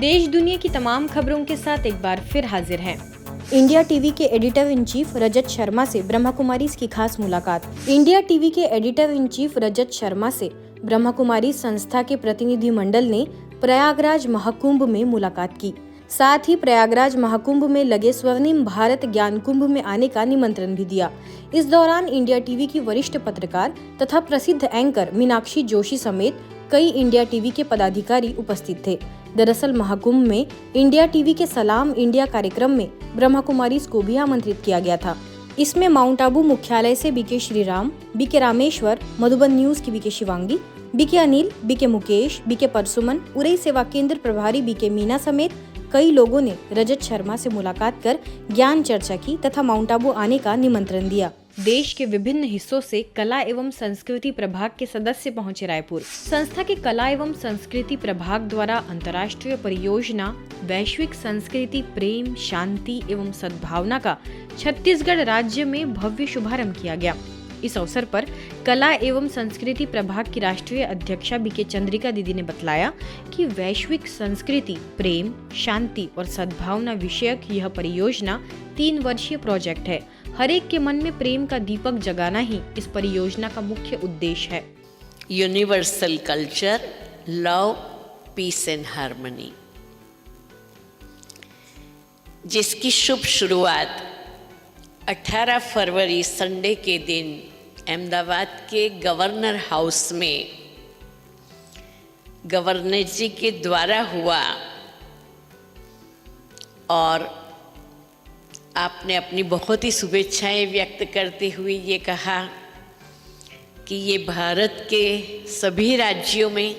देश दुनिया की तमाम खबरों के साथ एक बार फिर हाजिर हैं। इंडिया टीवी के editor in chief Rajat Sharma से ब्रह्मा कुमारी की खास मुलाकात। इंडिया टीवी के editor in chief Rajat Sharma से ब्रह्मा कुमारी संस्था के प्रतिनिधि मंडल ने प्रयागराज महाकुंभ में मुलाकात की। साथ ही प्रयागराज महाकुंभ में लगे स्वर्णिम भारत ज्ञान कुंभ में आने का निमंत्रण भी दिया। इस दौरान इंडिया टीवी की वरिष्ठ पत्रकार तथा प्रसिद्ध एंकर मीनाक्षी जोशी समेत कई इंडिया टीवी के पदाधिकारी उपस्थित थे। दरअसल महाकुंभ में इंडिया टीवी के सलाम इंडिया कार्यक्रम में ब्रह्मा कुमारी को भी आमंत्रित किया गया था। इसमें माउंट आबू मुख्यालय से BK Shriram, BK Rameshwar, Madhuban news की BK Shivangi, BK Anil, BK Mukesh, BK Parsuman, Urai सेवा केंद्र प्रभारी बीके मीना समेत कई लोगों ने रजत शर्मा से मुलाकात कर ज्ञान चर्चा की तथा माउंट आबू आने का निमंत्रण दिया। देश के विभिन्न हिस्सों से कला एवं संस्कृति प्रभाग के सदस्य पहुंचे रायपुर। संस्था के कला एवं संस्कृति प्रभाग द्वारा अंतर्राष्ट्रीय परियोजना वैश्विक संस्कृति प्रेम, शांति एवं सद्भावना का छत्तीसगढ़ राज्य में भव्य शुभारंभ किया गया। इस अवसर पर कला एवं संस्कृति प्रभाग की राष्ट्रीय अध्यक्षा बीके चंद्रिका दीदी ने बतलाया कि वैश्विक संस्कृति प्रेम, शांति और सद्भावना विषयक यह परियोजना 3 वर्षीय प्रोजेक्ट है। हर एक के मन में प्रेम का दीपक जगाना ही इस परियोजना का मुख्य उद्देश्य है। Universal culture, love, peace and harmony, जिसकी शुभ शुरुआत 18 फरवरी संडे के दिन अहमदाबाद के गवर्नर हाउस में गवर्नर जी के द्वारा हुआ और आपने अपनी बहुत ही शुभेच्छाएं व्यक्त करते हुए ये कहा कि ये भारत के सभी राज्यों में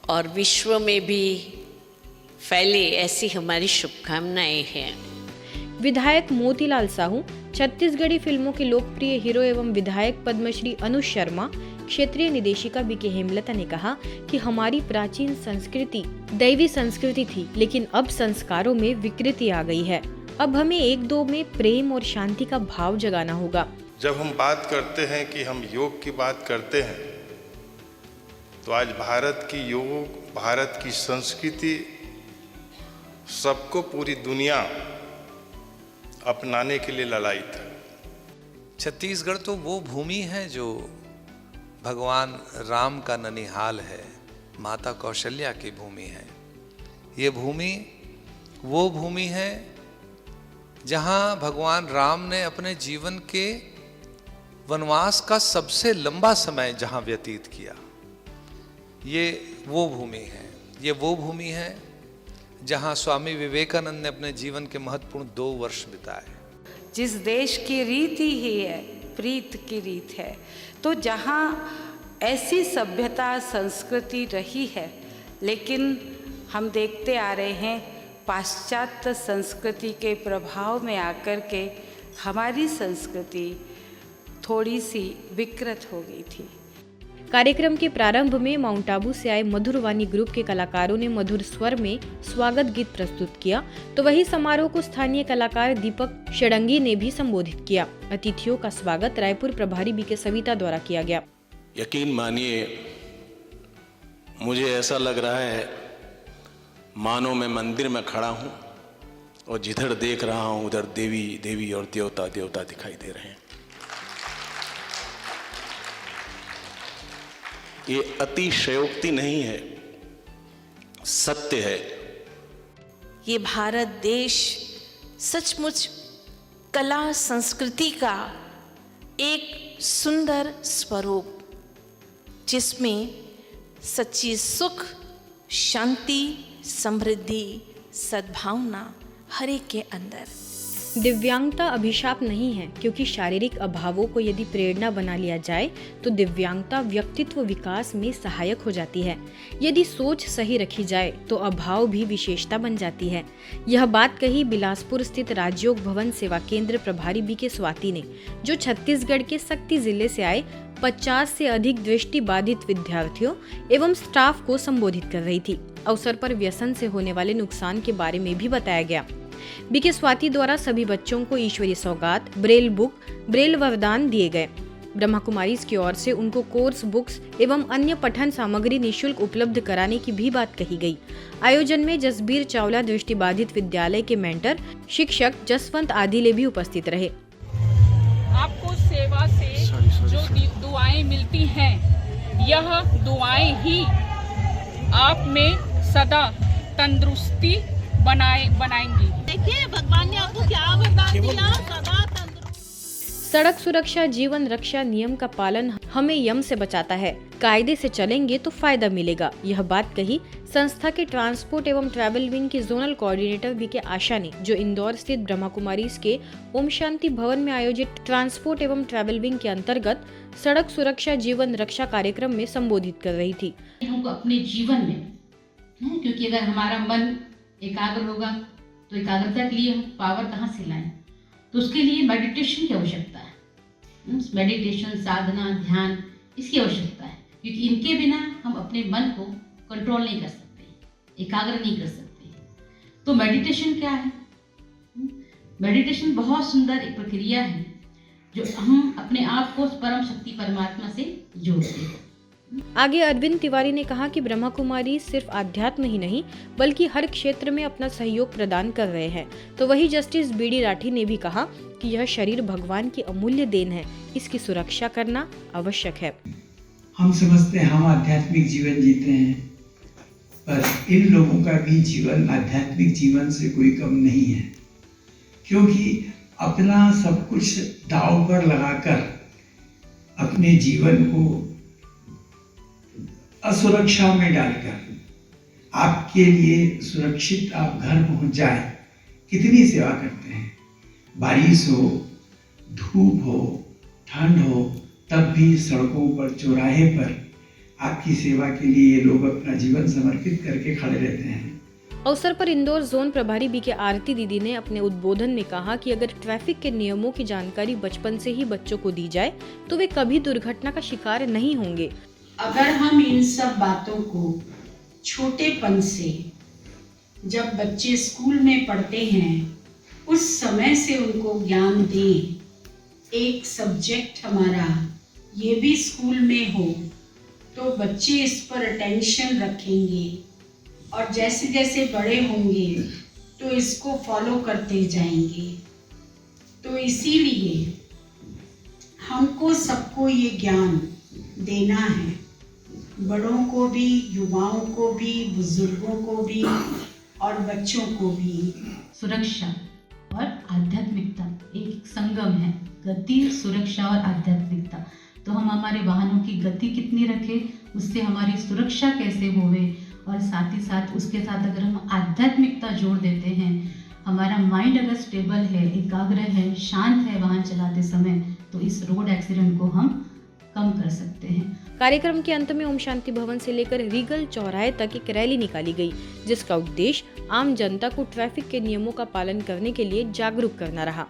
और विश्व में भी फैले, ऐसी हमारी शुभकामनाएं हैं। विधायक मोतीलाल साहू, छत्तीसगढ़ी फिल्मों के लोकप्रिय हीरो एवं विधायक पद्मश्री अनुज शर्मा, क्षेत्रीय निदेशिका बीके हेमलता ने कहा कि हमारी प्राचीन संस्कृति दैवी संस्कृति थी, लेकिन अब संस्कारों में विकृति आ गई है। अब हमें एक दो में प्रेम और शांति का भाव जगाना होगा। जब हम बात करते हैं कि हम योग की बात करते हैं, तो आज भारत की योग, भारत की संस्कृति सबको पूरी दुनिया अपनाने के लिए ललायित है। छत्तीसगढ़ तो वो भूमि है जो भगवान राम का ननिहाल है, माता कौशल्या की भूमि है। ये भूमि वो भूमि है जहाँ भगवान राम ने अपने जीवन के वनवास का सबसे लंबा समय जहाँ व्यतीत किया। ये वो भूमि है, ये वो भूमि है जहाँ स्वामी विवेकानंद ने अपने जीवन के महत्वपूर्ण 2 वर्ष बिताए। जिस देश की रीति ही है, प्रीत की रीत है, तो जहाँ ऐसी सभ्यता संस्कृति रही है, लेकिन हम देखते आ रहे हैं पाश्चात्य संस्कृति के प्रभाव में आकर के हमारी संस्कृति थोड़ी सी विकृत हो गई थी। कार्यक्रम के प्रारंभ में माउंट आबू से आए मधुरवाणी ग्रुप के कलाकारों ने मधुर स्वर में स्वागत गीत प्रस्तुत किया, तो वही समारोह को स्थानीय कलाकार दीपक षडंगी ने भी संबोधित किया। अतिथियों का स्वागत रायपुर प्रभारी बीके सविता द्वारा किया गया। यकीन मानिए, मुझे ऐसा लग रहा है मानो मैं मंदिर में खड़ा हूँ और जिधर देख रहा हूँ उधर देवी देवी और देवता देवता दिखाई दे रहे हैं। ये अतिशयोक्ति नहीं है, सत्य है। ये भारत देश सचमुच कला संस्कृति का एक सुंदर स्वरूप, जिसमें सच्ची सुख, शांति, समृद्धि, सद्भावना हर एक के अंदर। दिव्यांगता अभिशाप नहीं है, क्योंकि शारीरिक अभावों को यदि प्रेरणा बना लिया जाए तो दिव्यांगता व्यक्तित्व विकास में सहायक हो जाती है। यदि सोच सही रखी जाए तो अभाव भी विशेषता बन जाती है। यह बात कही बिलासपुर स्थित राजयोग भवन सेवा केंद्र प्रभारी बीके स्वाति ने, जो छत्तीसगढ़ के सक्ती जिले से आए 50 से अधिक दृष्टि बाधित विद्यार्थियों एवं स्टाफ को संबोधित कर रही थी। अवसर पर व्यसन से होने वाले नुकसान के बारे में भी बताया गया। बीके स्वाति द्वारा सभी बच्चों को ईश्वरीय सौगात, ब्रेल बुक, ब्रेल वरदान दिए गए। ब्रह्मा कुमारीज की ओर से उनको कोर्स बुक्स एवं अन्य पठन सामग्री निःशुल्क उपलब्ध कराने की भी बात कही गई। आयोजन में जसबीर चावला दृष्टिबाधित विद्यालय के मेंटर शिक्षक जसवंत आदिले भी उपस्थित रहे। आपको सेवा से जो दुआएं मिलती हैं, यह दुआएं ही आप में सदा तंदुरुस्ती बनाएंगी। देखिए भगवान ने आपको क्या वरदान दिया, सदा सड़क सुरक्षा जीवन रक्षा नियम का पालन हमें यम से बचाता है। कायदे से चलेंगे तो फायदा मिलेगा। यह बात कही संस्था के ट्रांसपोर्ट एवं ट्रैवल विंग की जोनल कोऑर्डिनेटर बीके आशा ने, जो इंदौर स्थित ब्रह्मा कुमारीज के ओम शांति भवन में आयोजित ट्रांसपोर्ट एवं ट्रैवल विंग के अंतर्गत सड़क सुरक्षा जीवन रक्षा कार्यक्रम में संबोधित कर रही थी। हमको अपने जीवन में, क्योंकि अगर हमारा मन एकाग्र होगा तो एकाग्रता के लिए हम पावर कहाँ से लाएं? तो उसके लिए मेडिटेशन की आवश्यकता है। मेडिटेशन, साधना, ध्यान, इसकी आवश्यकता है, क्योंकि इनके बिना हम अपने मन को कंट्रोल नहीं कर सकते, एकाग्र नहीं कर सकते। तो मेडिटेशन क्या है? मेडिटेशन बहुत सुंदर एक प्रक्रिया है जो हम अपने आप को परम शक्ति परमात्मा से जोड़ते हैं। आगे अरविंद तिवारी ने कहा कि ब्रह्मा कुमारी सिर्फ आध्यात्म ही नहीं बल्कि हर क्षेत्र में अपना सहयोग प्रदान कर रहे हैं। तो वही जस्टिस बीडी राठी ने भी कहा कि यह शरीर भगवान की अमूल्य देन है, इसकी सुरक्षा करना आवश्यक है। हम समझते हैं हम आध्यात्मिक जीवन जीते हैं, पर इन लोगों का भी जीवन आध्यात्मिक जीवन से कोई कम नहीं है, क्योंकि अपना सब कुछ दांव पर लगाकर अपने जीवन को असुरक्षा में डालकर आपके लिए सुरक्षित आप घर पहुंच जाए, कितनी सेवा करते हैं। बारिश हो, धूप हो, ठंड हो, तब भी सड़कों पर, चौराहे पर आपकी सेवा के लिए ये लोग अपना जीवन समर्पित करके खड़े रहते हैं। अवसर पर इंदौर जोन प्रभारी बीके आरती दीदी ने अपने उद्बोधन में कहा कि अगर ट्रैफिक के नियमों की जानकारी बचपन से ही बच्चों को दी जाए तो वे कभी दुर्घटना का शिकार नहीं होंगे। अगर हम इन सब बातों को छोटेपन से, जब बच्चे स्कूल में पढ़ते हैं उस समय से उनको ज्ञान दें, एक सब्जेक्ट हमारा ये भी स्कूल में हो, तो बच्चे इस पर अटेंशन रखेंगे और जैसे जैसे बड़े होंगे तो इसको फॉलो करते जाएंगे। तो इसीलिए हमको सबको ये ज्ञान देना है, बड़ों को भी, युवाओं को भी, बुजुर्गों को भी और बच्चों को भी। सुरक्षा और आध्यात्मिकता एक संगम है, गति, सुरक्षा और आध्यात्मिकता। तो हम हमारे वाहनों की गति कितनी रखें, उससे हमारी सुरक्षा कैसे होवे, और साथ ही साथ उसके साथ अगर हम आध्यात्मिकता जोड़ देते हैं, हमारा माइंड अगर स्टेबल है, एकाग्र है, शांत है वाहन चलाते समय, तो इस रोड एक्सीडेंट को हम कम कर सकते हैं। कार्यक्रम के अंत में ओम शांति भवन से लेकर रीगल चौराहे तक एक रैली निकाली गई, जिसका उद्देश्य आम जनता को ट्रैफिक के नियमों का पालन करने के लिए जागरूक करना रहा।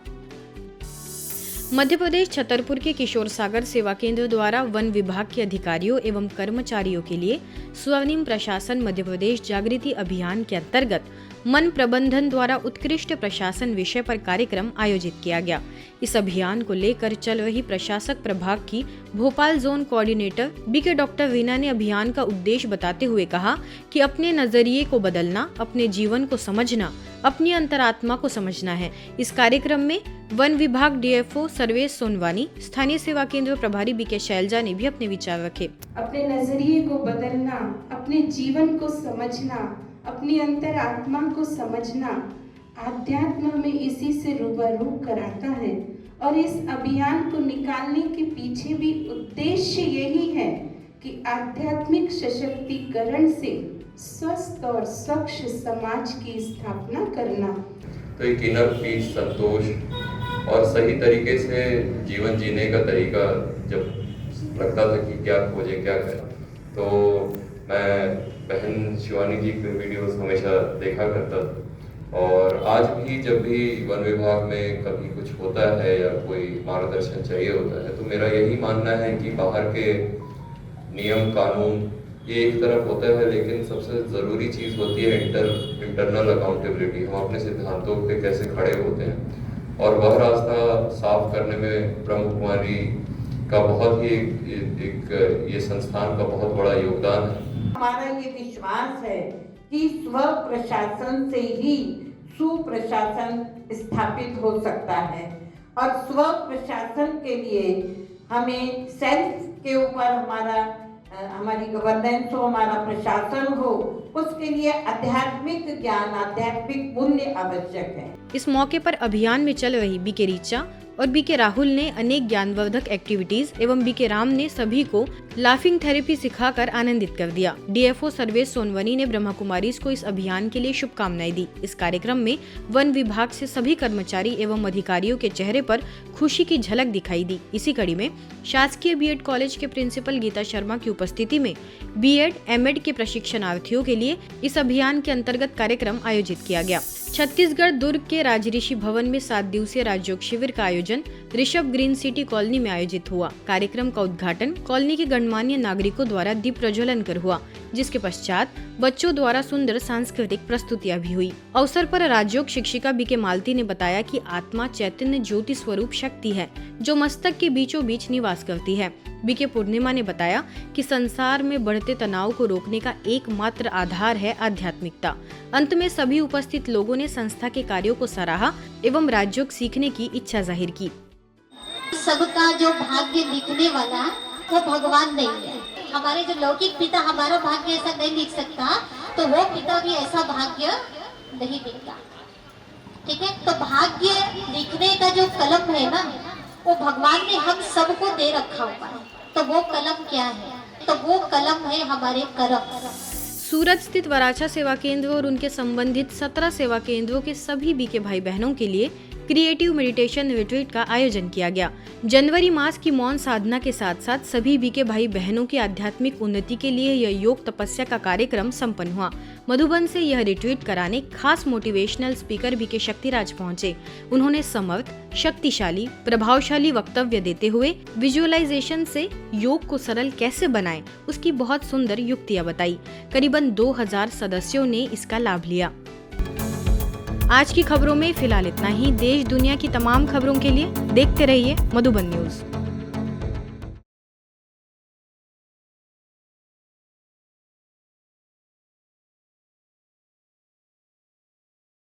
मध्य प्रदेश छतरपुर के किशोर सागर सेवा केंद्र द्वारा वन विभाग के अधिकारियों एवं कर्मचारियों के लिए स्वर्णिम प्रशासन मध्य प्रदेश जागृति अभियान के अंतर्गत मन प्रबंधन द्वारा उत्कृष्ट प्रशासन विषय पर कार्यक्रम आयोजित किया गया। इस अभियान को लेकर चल रही प्रशासक प्रभाग की Bhopal zone coordinator BK doctor Reena ने अभियान का उद्देश्य बताते हुए कहा कि अपने नजरिए को बदलना, अपने जीवन को समझना, अपनी अंतरात्मा को समझना है। इस कार्यक्रम में वन विभाग डीएफओ सर्वेश सोनवानी, स्थानीय सेवा केंद्र प्रभारी बीके शैलजा ने भी अपने विचार रखे। अपने नजरिए को बदलना, अपने जीवन को समझना, अपनी अंतरात्मा को समझना, आध्यात्म हमें इसी से रूबरू कराता है। और इस अभियान को निकालने के पीछे भी उद्देश्य यही है कि आध्यात्मिक सशक्तिकरण से स्वस्थ और स्वच्छ समाज की स्थापना करना। तो एक इनर पीस, संतोष और सही तरीके से जीवन जीने का तरीका जब लगता था कि क्या खोजे क्या करें, तो मैं बहन शिवानी जी के वीडियोस हमेशा देखा करता था। और आज भी जब भी वन विभाग में कभी कुछ होता है या कोई मार्गदर्शन चाहिए होता है, तो मेरा यही मानना है कि बाहर के नियम कानून ये एक तरफ होता है, लेकिन सबसे ज़रूरी चीज़ होती है इंटरनल अकाउंटेबिलिटी। हम अपने सिद्धांतों पे कैसे खड़े होते हैं, और वह रास्ता साफ करने में ब्रह्म कुमारी का बहुत ही एक ये संस्थान का बहुत बड़ा योगदान है। हमारा ये विश्वास है कि स्व प्रशासन से ही सुप्रशासन स्थापित हो सकता है और स्व प्रशासन के लिए हमें सेल्फ के ऊपर हमारी गवर्नेंस हो, हमारा प्रशासन हो, उसके लिए आध्यात्मिक ज्ञान, आध्यात्मिक मूल्य आवश्यक है। इस मौके पर अभियान में चल रही बीके रीचा और बीके राहुल ने अनेक ज्ञानवर्धक एक्टिविटीज एवं बीके राम ने सभी को लाफिंग थेरेपी सिखाकर आनंदित कर दिया। डीएफओ सर्वेश सोनवनी ने ब्रह्मा कुमारीज को इस अभियान के लिए शुभकामनाएं दी। इस कार्यक्रम में वन विभाग से सभी कर्मचारी एवं अधिकारियों के चेहरे पर खुशी की झलक दिखाई दी। इसी कड़ी में शासकीय बीएड कॉलेज के प्रिंसिपल गीता शर्मा की उपस्थिति में बीएड एमएड के प्रशिक्षणार्थियों के लिए इस अभियान के अंतर्गत कार्यक्रम आयोजित किया गया। छत्तीसगढ़ दुर्ग के राजऋषि भवन में 7 दिवसीय राजयोग शिविर का आयोजन ऋषभ ग्रीन सिटी कॉलोनी में आयोजित हुआ। कार्यक्रम का उद्घाटन कॉलोनी के गणमान्य नागरिकों द्वारा दीप प्रज्वलन कर हुआ, जिसके पश्चात बच्चों द्वारा सुंदर सांस्कृतिक प्रस्तुतियां भी हुई। अवसर पर राजयोग शिक्षिका बीके मालती ने बताया कि आत्मा चैतन्य ज्योति स्वरूप शक्ति है जो मस्तक के बीचों बीच निवास करती है। बीके पूर्णिमा ने बताया कि संसार में बढ़ते तनाव को रोकने का एकमात्र आधार है आध्यात्मिकता। अंत में सभी उपस्थित लोगों ने संस्था के कार्यों को सराहा एवं राजयोग सीखने की इच्छा जाहिर की। सबका जो भाग्य लिखने वाला वो भगवान नहीं है। हमारे जो लौकिक पिता हमारा भाग्य ऐसा नहीं लिख सकता, तो वो पिता भी ऐसा भाग्य नहीं लिखता। ठीक है, तो भाग्य लिखने का जो कलम है ना, वो भगवान ने हम सबको दे रखा हुआ है। तो वो कलम क्या है? तो वो कलम है हमारे कर्म। सूरत स्थित वराछा सेवा केंद्र और उनके संबंधित 17 सेवा केंद्रों के सभी बीके भाई बहनों के लिए क्रिएटिव मेडिटेशन रिट्रीट का आयोजन किया गया। जनवरी मास की मौन साधना के साथ साथ सभी बीके भाई बहनों की आध्यात्मिक उन्नति के लिए यह योग तपस्या का कार्यक्रम संपन्न हुआ। मधुबन से यह रिट्रीट कराने खास मोटिवेशनल स्पीकर बीके शक्तिराज पहुंचे। उन्होंने समर्थ, शक्तिशाली, प्रभावशाली वक्तव्य देते हुए विजुअलाइजेशन से योग को सरल कैसे बनाएं, उसकी बहुत सुंदर युक्तियां बताई। करीबन 2000 सदस्यों ने इसका लाभ लिया। आज की खबरों में फिलहाल इतना ही। देश दुनिया की तमाम खबरों के लिए देखते रहिए मधुबन न्यूज।